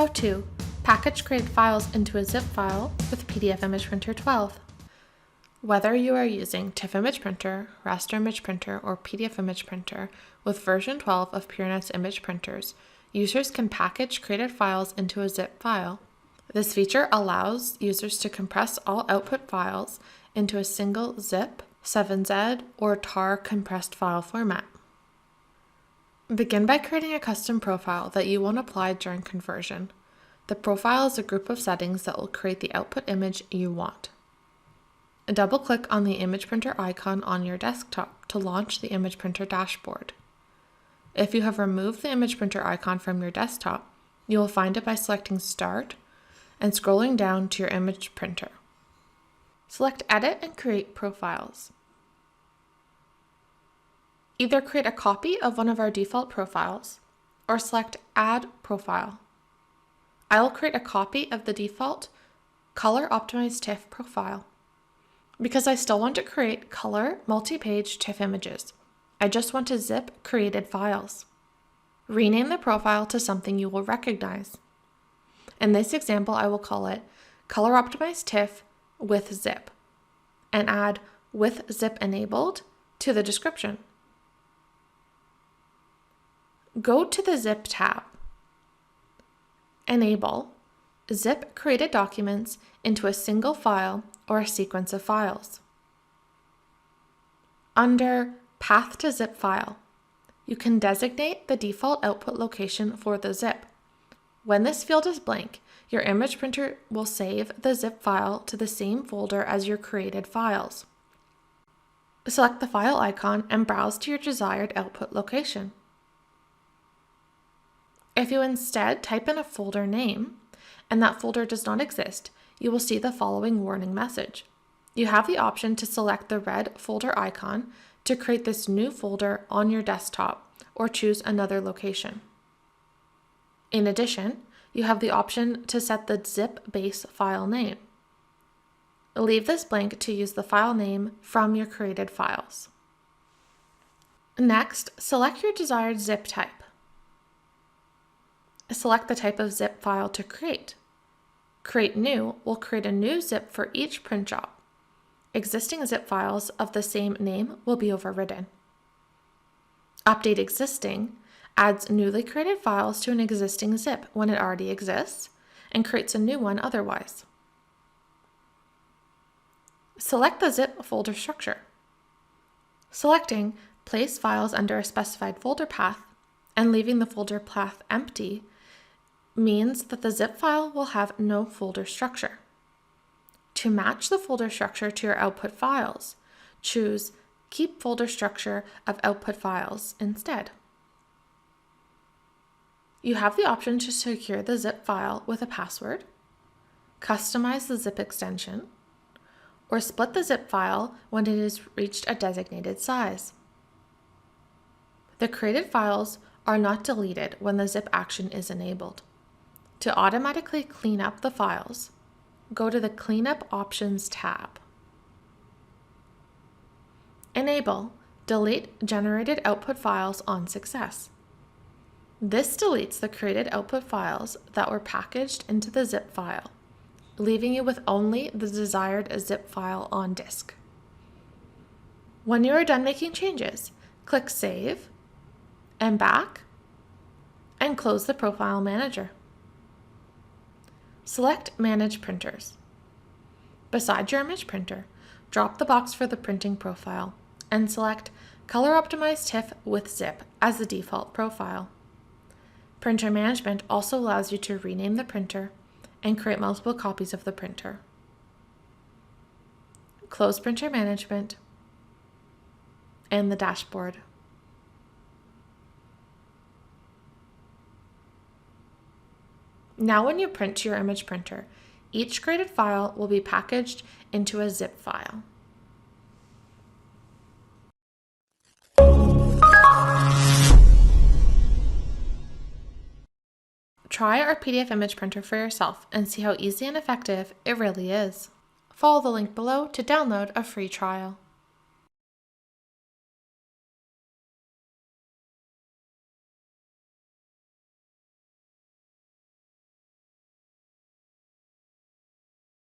How to package created files into a zip file with PDF Image Printer 12. Whether you are using TIFF Image Printer, Raster Image Printer, or PDF Image Printer, with version 12 of Peernet's image printers, users can package created files into a zip file. This feature allows users to compress all output files into a single zip, 7Z, or tar compressed file format. Begin by creating a custom profile that you want applied during conversion. The profile is a group of settings that will create the output image you want. Double-click on the image printer icon on your desktop to launch the image printer dashboard. If you have removed the image printer icon from your desktop, you will find it by selecting Start and scrolling down to your image printer. Select Edit and Create Profiles. Either create a copy of one of our default profiles or select Add Profile. I will create a copy of the default Color Optimized TIFF profile. Because I still want to create color multi-page TIFF images, I just want to zip created files. Rename the profile to something you will recognize. In this example, I will call it Color Optimized TIFF with Zip and add With Zip Enabled to the description. Go to the Zip tab. Enable Zip created documents into a single file or a sequence of files. Under Path to Zip File, you can designate the default output location for the zip. When this field is blank, your image printer will save the zip file to the same folder as your created files. Select the file icon and browse to your desired output location. If you instead type in a folder name and that folder does not exist, you will see the following warning message. You have the option to select the red folder icon to create this new folder on your desktop or choose another location. In addition, you have the option to set the zip base file name. Leave this blank to use the file name from your created files. Next, select your desired zip type. Select the type of zip file to create. Create New will create a new zip for each print job. Existing zip files of the same name will be overridden. Update Existing adds newly created files to an existing zip when it already exists and creates a new one otherwise. Select the zip folder structure. Selecting Place Files under a specified folder path and leaving the folder path empty means that the zip file will have no folder structure. To match the folder structure to your output files, choose Keep Folder Structure of Output Files instead. You have the option to secure the zip file with a password, customize the zip extension, or split the zip file when it has reached a designated size. The created files are not deleted when the zip action is enabled. To automatically clean up the files, go to the Cleanup Options tab. Enable Delete Generated Output Files on success. This deletes the created output files that were packaged into the zip file, leaving you with only the desired zip file on disk. When you are done making changes, click Save and Back and close the Profile Manager. Select Manage Printers. Beside your image printer, drop the box for the printing profile and select Color Optimized TIFF with Zip as the default profile. Printer management also allows you to rename the printer and create multiple copies of the printer. Close Printer Management and the dashboard. Now when you print to your image printer, each created file will be packaged into a zip file. Try our PDF image printer for yourself and see how easy and effective it really is. Follow the link below to download a free trial.